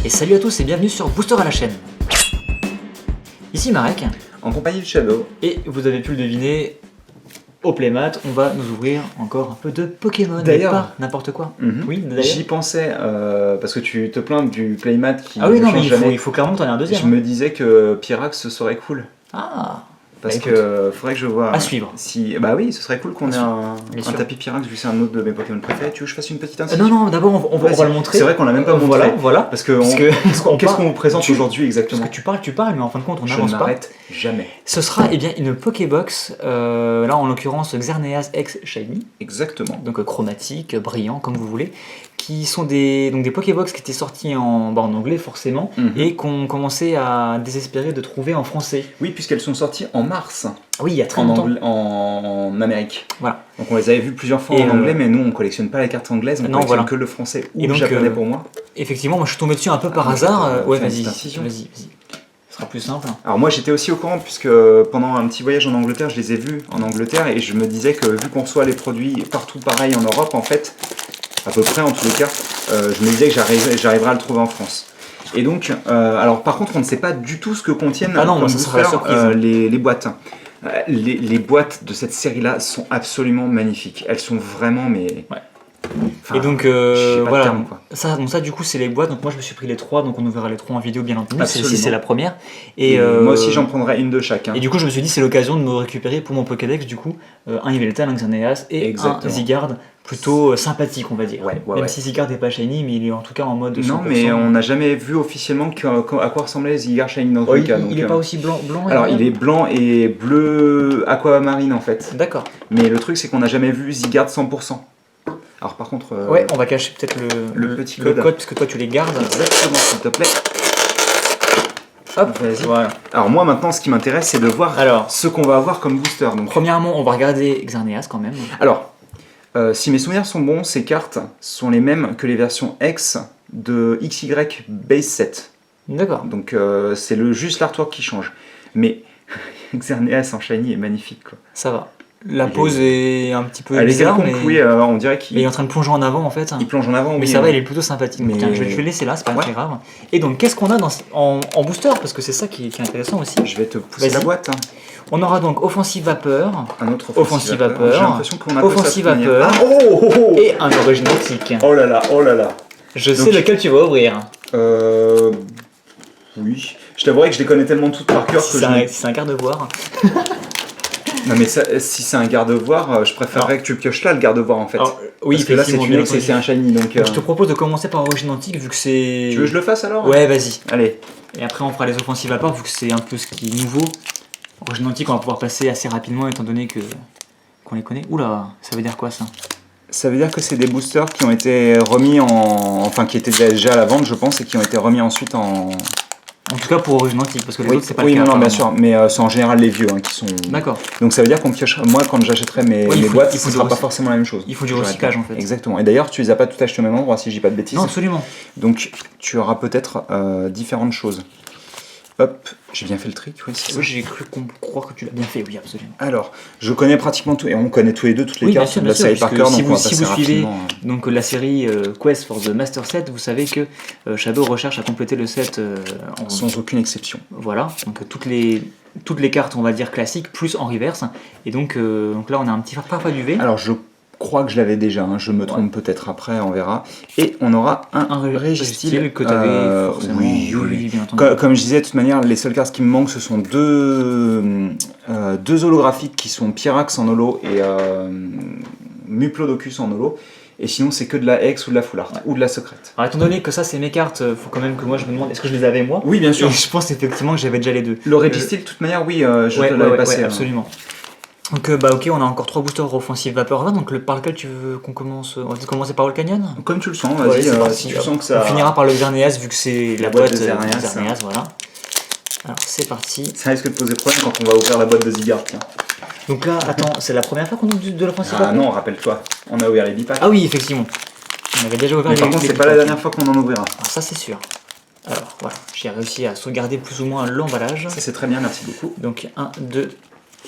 Et salut à tous et bienvenue sur Booster à la chaîne. Ici Marek. En compagnie de Shadow. Et vous avez pu le deviner, au Playmat, on va nous ouvrir encore un peu de Pokémon. D'ailleurs, pas n'importe quoi. Oui, d'ailleurs. J'y pensais, parce que tu te plains du Playmat qui Ah oui, ne non, mais change jamais. il faut clairement t'en aies un deuxième. Je me disais que Pyrax ce serait cool. Ah, Parce bah, que faudrait que je vois. à suivre. Si... Bah oui, ce serait cool qu'on ait un sûr. tapis Pyrax, vu que c'est un autre de mes Pokémon préférés. Tu veux que je fasse une petite incision? Non, d'abord on va le montrer. C'est vrai qu'on l'a même pas montré. Voilà. Parce que qu'est-ce qu'on vous présente aujourd'hui exactement? Parce que tu parles, mais en fin de compte on n'avance Je pas. ne m'arrête jamais. Ce sera bien une Pokébox, là en l'occurrence Xerneas X Shiny. Exactement. Donc chromatique, brillant, comme vous voulez, qui sont des Pokébox qui étaient sortis en anglais forcément, et qu'on commençait à désespérer de trouver en français. Oui, puisqu'elles sont sorties en mars. Oui, il y a très longtemps. En Amérique. Voilà. Donc on les avait vues plusieurs fois en anglais, mais nous on collectionne pas les cartes anglaises, on collectionne que le français ou le japonais pour moi. Effectivement, moi je suis tombé dessus un peu par hasard. Ouais, vas-y. Ce sera plus simple. Alors moi j'étais aussi au courant puisque pendant un petit voyage en Angleterre, je les ai vus en Angleterre et je me disais que vu qu'on reçoit les produits partout pareil en Europe en fait, à peu près en tous les cas, je me disais que j'arriverais à le trouver en France. Et donc, alors par contre on ne sait pas du tout ce que contiennent ça sera la surprise. Les boîtes. Les boîtes de cette série-là sont absolument magnifiques. Elles sont vraiment, mais... Ouais. Enfin, et donc, voilà. terme, ça du coup c'est les boîtes, donc moi je me suis pris les trois, donc on nous verra les trois en vidéo bien entendu, si c'est la première. Et moi aussi j'en prendrai une de chaque. Et du coup je me suis dit c'est l'occasion de me récupérer pour mon Pokédex du coup un Yveltal, un Xerneas et un Zygarde plutôt sympathique on va dire. Même si Zygarde n'est pas shiny, mais il est en tout cas en mode 100%. Non mais on n'a jamais vu officiellement à quoi ressemblait Zygarde shiny dans le cas. Il n'est pas aussi blanc alors il est blanc et bleu aquamarine en fait. D'accord. Mais le truc c'est qu'on n'a jamais vu Zygarde 100%. Alors par contre... ouais, on va cacher peut-être le petit code. Puisque toi tu les gardes. Exactement, s'il te plaît. Hop, vas-y. Voilà. Alors moi maintenant ce qui m'intéresse c'est de voir ce qu'on va avoir comme booster. Donc. Premièrement on va regarder Xerneas quand même. Alors, si mes souvenirs sont bons, ces cartes sont les mêmes que les versions X de XY Base 7. D'accord. Donc c'est juste l'artwork qui change. Mais Xerneas en shiny est magnifique quoi. Ça va. La pose est un petit peu bizarre, mais oui, on dirait qu'il est en train de plonger en avant en fait. Il plonge en avant, mais oui, ça va, il est plutôt sympathique. Mais... Tiens, je vais le laisser là, c'est pas très grave. Et donc, qu'est-ce qu'on a en booster? Parce que c'est ça qui est intéressant aussi. Je vais te pousser la boîte. On aura donc Offensive Vapeur, un autre Offensive Vapeur. J'ai l'impression qu'on a Offensive Vapeur et un Originatique. Oh là là, oh là là. Je sais lequel tu vas ouvrir. Oui. Je t'avouerai que je les connais tellement toutes par cœur que si c'est un garde-voir. Non mais ça, si c'est un garde-voir, je préférerais que tu pioches là le garde-voir en fait. Alors, oui, parce que là c'est un shiny donc... Je te propose de commencer par Origine Antique vu que c'est... Tu veux que je le fasse alors? Ouais, vas-y. Allez. Et après on fera les offensives vapeur vu que c'est un peu ce qui est nouveau. Origine Antique on va pouvoir passer assez rapidement étant donné qu'on les connaît. Oula, ça veut dire quoi ça? Ça veut dire que c'est des boosters qui ont été remis enfin qui étaient déjà à la vente je pense et qui ont été remis ensuite en... En tout cas pour Origine Antique, parce que les autres c'est pas le cas. Oui, non, bien sûr, mais c'est en général les vieux qui sont... D'accord. Donc ça veut dire qu'on piochera... Moi, quand j'achèterai mes boîtes, ce ne sera pas forcément la même chose. Il faut du recyclage en fait. Exactement. Et d'ailleurs, tu les as pas toutes achetées au même endroit, si je dis pas de bêtises. Non, absolument. Donc tu auras peut-être différentes choses. Hop, j'ai bien fait le trick, oui, c'est ça. Oui, j'ai cru croire que tu l'as bien fait, oui, absolument. Alors, je connais pratiquement tout, et on connaît tous les deux toutes les cartes de la série par cœur, donc si vous suivez donc, la série Quest for the Master Set, vous savez que Shadow recherche à compléter le set sans aucune exception. Voilà, donc toutes les cartes, on va dire, classiques, plus en reverse, et donc là on a un petit parfum du V. Alors, je crois que je l'avais déjà, je me trompe peut-être après, on verra. Et on aura un Registeel que tu avais forcément. Oui, bien entendu. Comme je disais, de toute manière, les seules cartes qui me manquent, ce sont deux holographiques qui sont Pyrax en holo et Muplodocus en holo. Et sinon, c'est que de la X ou de la Full Art, ou de la secrète. Alors, étant donné que ça, c'est mes cartes, faut quand même que moi je me demande est-ce que je les avais moi? Oui, bien sûr. Et je pense effectivement que j'avais déjà les deux. Le Registeel, de toute manière, oui, je te l'avais passé. Absolument. Donc ok, on a encore 3 boosters offensive vapeur là, donc par lequel tu veux qu'on commence? On va commencer par le canyon? Comme tu le sens, vas-y, si tu sens que ça... On finira par le Xerneas vu que c'est la boîte de Xerneas, voilà. Alors c'est parti. Ça risque de poser problème quand on va ouvrir la boîte de Zygarde, tiens. Donc là, attends, c'est la première fois qu'on ouvre de l'offensive vapeur? Ah non, rappelle-toi, on a ouvert les bipacks. Ah oui, effectivement. On avait déjà ouvert les bipacks. Par contre, c'est pas la dernière fois qu'on en ouvrira. Alors ça c'est sûr. Alors voilà, j'ai réussi à sauvegarder plus ou moins l'emballage. Ça c'est très bien, merci beaucoup. Donc 1, 2,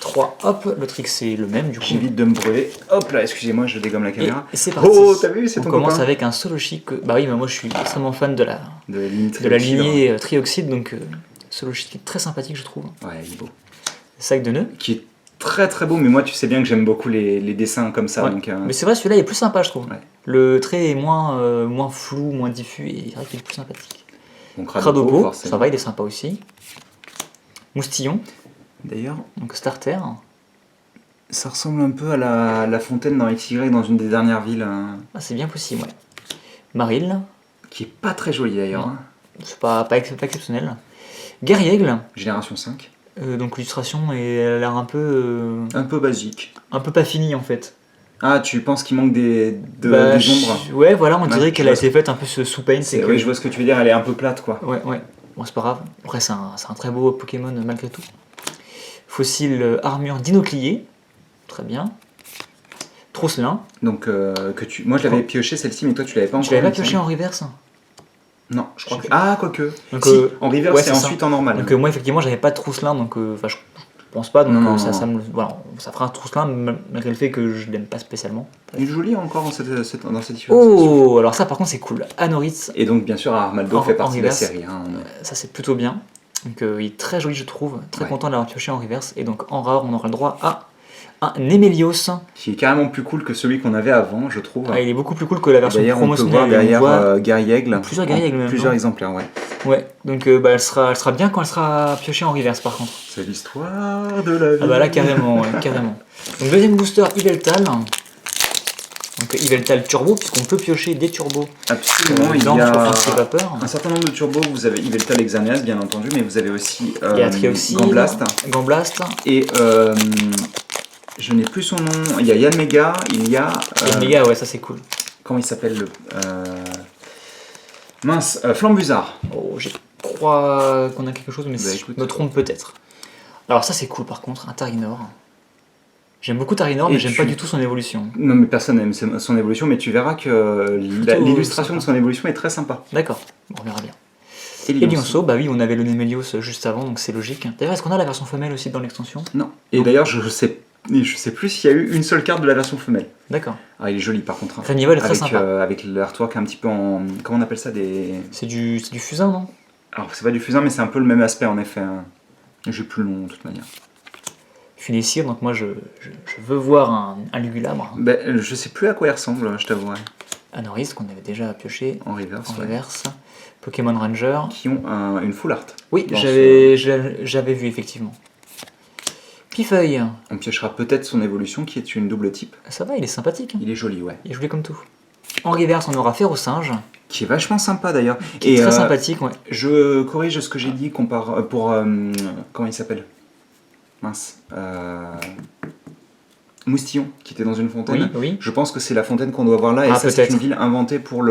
3, hop, le trick c'est le même du coup. J'évite de me brûler. Hop là, excusez-moi, je dégomme la caméra. Et c'est parti. Oh, t'as vu, c'est On ton commence copain. avec un solo chic. Bah oui, mais moi je suis extrêmement fan de la la lignée Trioxide, donc solo chic très sympathique je trouve. Ouais, il est beau. Sac de nœuds. Qui est très très beau, mais moi tu sais bien que j'aime beaucoup les dessins comme ça. Ouais. Donc, Mais c'est vrai, celui-là est plus sympa je trouve. Ouais. Le trait est moins flou, moins diffus, et c'est vrai qu'il est plus sympathique. Donc Cradopo, ça va, il est sympa aussi. Moustillon. D'ailleurs, donc starter. Ça ressemble un peu à la fontaine dans XY, dans une des dernières villes. Ah, c'est bien possible, ouais. Maril. Qui est pas très jolie d'ailleurs. Hein. C'est pas exceptionnel. Guerriègle. Génération 5. Donc l'illustration elle a l'air un peu... un peu basique. Un peu pas finie en fait. Ah, tu penses qu'il manque des ombres? Ouais, voilà, on dirait qu'elle a été faite un peu sous paint. Oui, je vois ce que tu veux dire, elle est un peu plate quoi. Ouais. Bon, c'est pas grave. Après, c'est un très beau Pokémon malgré tout. Fossile armure Dinoclier. Très bien. Trousselin. Donc, moi je l'avais pioché celle-ci, mais toi tu l'avais pas encore. Tu l'avais pas pioché en reverse? Non, je crois que. Ah, quoique. Donc, si, en reverse et ensuite en normal. Donc, moi effectivement, j'avais pas de Trousselin, donc je pense pas. Donc, non. Ça fera un Trousselin, malgré le fait que je l'aime pas spécialement. Il est joli encore dans cette illustration. Oh, alors ça par contre, c'est cool. Anoritz. Et donc, bien sûr, Armaldo fait partie de la série. Hein, ça, c'est plutôt bien. Donc, il est très joli, je trouve. Très content de l'avoir pioché en reverse. Et donc, en rare, on aura le droit à un Nemelios. Qui est carrément plus cool que celui qu'on avait avant, je trouve. Ah, il est beaucoup plus cool que la version promotionnelle. D'ailleurs, on peut voir derrière Guerriègle. Plusieurs Guerriègles même. Plusieurs exemplaires, ouais. Ouais, donc elle sera bien quand elle sera piochée en reverse par contre. C'est l'histoire de la vie. Ah bah là, carrément, carrément. Donc, deuxième booster, Yveltal. Donc Yveltal Turbo, puisqu'on peut piocher des turbos. Absolument, il y a vapeur. Un certain nombre de turbos. Vous avez Yveltal Exaneas, bien entendu, mais vous avez aussi Gamblast. Et je n'ai plus son nom. Il y a Yanmega, il y a. Yanmega, ouais, ça c'est cool. Comment il s'appelle Flambuzard. Oh, je crois qu'on a quelque chose, mais si je me trompe peut-être. Alors ça c'est cool par contre, un Tarinor. J'aime beaucoup Tarinor, mais j'aime pas du tout son évolution. Non, mais personne n'aime son évolution, mais tu verras que l'illustration de son évolution est très sympa. D'accord, on verra bien. Et Lionceau, bah oui, on avait le Nemelios juste avant, donc c'est logique. D'ailleurs, est-ce qu'on a la version femelle aussi dans l'extension? Non. Et d'ailleurs, je sais plus s'il y a eu une seule carte de la version femelle. D'accord. Ah, il est joli par contre. Renival est très sympa. Avec l'artwork un petit peu en... Comment on appelle ça C'est du fusain, non? Alors, c'est pas du fusain, mais c'est un peu le même aspect en effet. J'ai plus le nom de toute manière. Funessir, donc moi je veux voir un Lugulabre. Ben, je sais plus à quoi il ressemble, je t'avouerai. Anoris, qu'on avait déjà pioché en reverse. Pokémon Ranger. Qui ont une full art. Oui, j'avais vu effectivement. Pifeuille. On piochera peut-être son évolution qui est une double type. Ça va, il est sympathique. Il est joli, ouais. Il est joli comme tout. En reverse, on aura Ferrosinge. Qui est vachement sympa d'ailleurs. Qui est très sympathique, ouais. Je corrige ce que j'ai dit pour comment il s'appelle? Mince. Moustillon, qui était dans une fontaine. Oui. Je pense que c'est la fontaine qu'on doit voir là, et ça c'est une ville inventée pour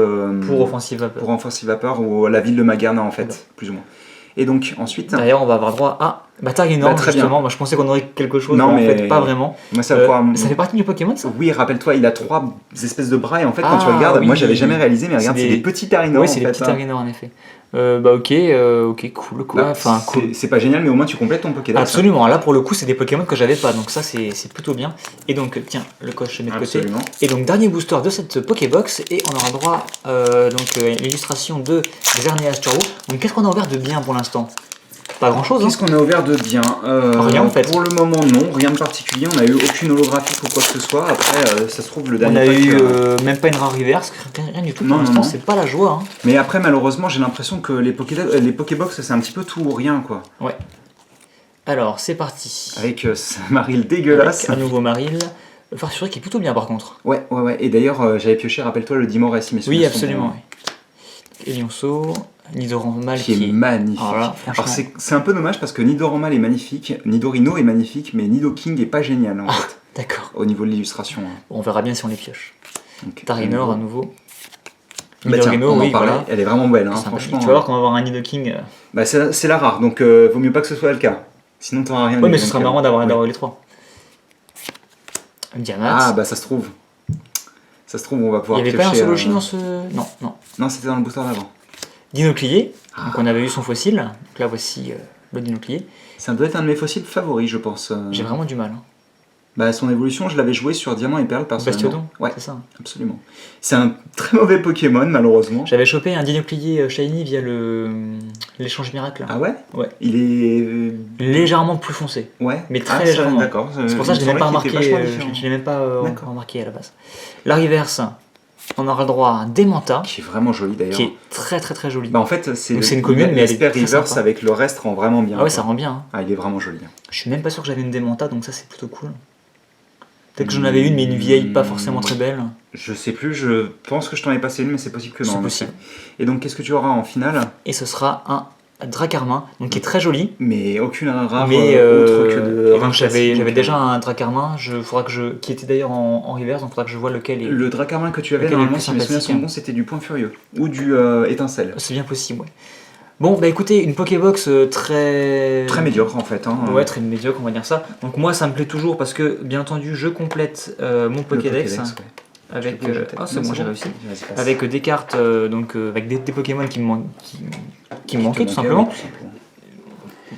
Offensive Vapeur. Pour Offensive Vapeur, ou la ville de Magarna en fait, plus ou moins. Et donc ensuite... D'ailleurs, on va avoir droit à Tarinor, justement. Moi, je pensais qu'on aurait quelque chose, non, mais en fait, pas vraiment. Moi, ça fait partie du Pokémon, ça? Oui, rappelle-toi, il a 3 espèces de bras, et en fait, quand tu regardes, moi j'avais jamais réalisé, mais regarde, c'est des petits Tarinor. Oui, c'est des petits Tarinor en effet. Ok, cool quoi. Enfin, cool. C'est pas génial, mais au moins tu complètes ton Pokédex. Absolument, là pour le coup, c'est des Pokémon que j'avais pas, donc ça c'est plutôt bien. Et donc, tiens, le coche je mets de côté. Et donc, dernier booster de cette Pokébox, et on aura droit à l'illustration de Xerneas Turbo. Donc, qu'est-ce qu'on a ouvert de bien pour l'instant? Pas grand chose. Qu'est-ce qu'on a ouvert de bien? Rien en fait. Pour le moment, non, rien de particulier. On a eu aucune holographique ou quoi que ce soit. Après, ça se trouve, le dernier pack. On a eu même pas une rare reverse, rien du tout. Pour l'instant, c'est pas la joie. Hein. Mais après, malheureusement, j'ai l'impression que les Pokébox, c'est un petit peu tout ou rien, quoi. Ouais. Alors, c'est parti. Avec ce Maril dégueulasse. Avec un nouveau Maril. Farfuré qui est plutôt bien par contre. Ouais. Et d'ailleurs, j'avais pioché, rappelle-toi, le Dimor S. Oui, absolument. Oui. Elionceau. Nidoranmal qui est magnifique. Alors c'est un peu dommage parce que Nidoranmal est magnifique, Nidorino est magnifique, mais Nidoking est pas génial en fait. D'accord. Au niveau de l'illustration. On verra bien si on les pioche. Tarinor à nouveau. Nidorino, oui, voilà. Elle est vraiment belle, hein, franchement. Tu vas voir qu'on va avoir un Nidoking. C'est la rare, donc vaut mieux pas que ce soit le cas. Sinon t'auras rien. Oui, mais ce sera marrant d'avoir les 3. Diamat. Ah ça se trouve. Ça se trouve, on va pouvoir piocher. Il n'y avait pas un solo dans ce... Non. Non, c'était dans le booster d'avant. Dinoclier, donc on avait eu son fossile, donc là voici le Dinoclier. Ça doit être un de mes fossiles favoris, je pense. J'ai vraiment du mal. Hein. Bah, son évolution, je l'avais joué sur Diamant et Perle personnellement. Bastiodon, ouais, c'est ça. Absolument. C'est un très mauvais Pokémon, malheureusement. J'avais chopé un Dinoclier Shiny via l'échange miracle. Ah ouais? Ouais. Il est légèrement plus foncé. Ouais. Mais très légèrement. D'accord. C'est pour ça que je ne l'ai même pas remarqué. Je l'ai même pas remarqué à la base. La reverse, on aura le droit à un Démenta. Qui est vraiment joli d'ailleurs. Qui est très très très joli. Bah en fait, c'est une commune, mais l'Esper Reverse avec le reste rend vraiment bien. Ah ouais, ça rend bien. Hein. Ah, il est vraiment joli. Je suis même pas sûr que j'avais une Démenta, donc ça c'est plutôt cool. Peut-être que j'en avais une, mais une vieille, pas forcément très belle. Je sais plus, je pense que je t'en ai passé une, mais c'est possible que non. C'est possible. Et donc, qu'est-ce que tu auras en finale? Et ce sera un Dracarmin, donc qui est très joli. Mais aucune rare mais autre que de. Donc j'avais déjà un Dracarmin, qui était d'ailleurs en reverse, donc il faudra que je vois lequel est. Le Dracarmin que tu avais, normalement, si mes souvenirs sont bons, c'était du Point Furieux ou du Étincelle. C'est bien possible, ouais. Bon, bah écoutez, une Pokébox très médiocre en fait. Hein. Ouais, très médiocre, on va dire ça. Donc moi, ça me plaît toujours parce que, bien entendu, je complète mon Pokédex. Avec c'est bon, j'ai réussi. Avec des cartes, avec des Pokémon qui me manquaient tout simplement.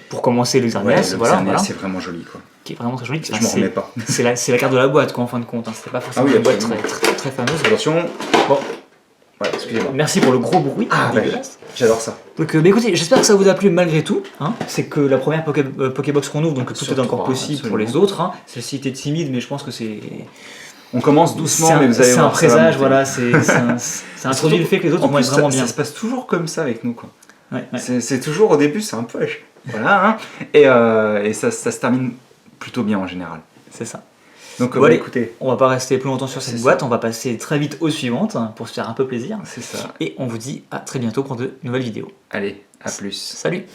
Pour commencer le Xerneas, voilà. C'est vraiment joli quoi. Qui est vraiment très joli. Je m'en remets pas. C'est la carte de la boîte quoi, en fin de compte. Hein. C'était pas forcément une boîte très fameuse. Attention. Bon. Ouais, excusez-moi. Merci pour le gros bruit. Ah ouais, j'adore ça. Donc écoutez, j'espère que ça vous a plu malgré tout. Hein. C'est que la première Pokébox qu'on ouvre, donc tout est encore possible pour les autres. Hein. Celle-ci était timide, mais je pense que c'est... On commence doucement, mais vous allez voir. C'est un présage, voilà. Ça introduit le fait que les autres vont être vraiment bien. Ça se passe toujours comme ça avec nous, quoi. Ouais. C'est toujours au début, c'est un peu... Voilà, hein. Et ça se termine plutôt bien en général. C'est ça. Donc bon, allez, écoutez, on va pas rester plus longtemps sur cette boîte, on va passer très vite aux suivantes pour se faire un peu plaisir. C'est ça. Et on vous dit à très bientôt pour de nouvelles vidéos. Allez, à plus. Salut.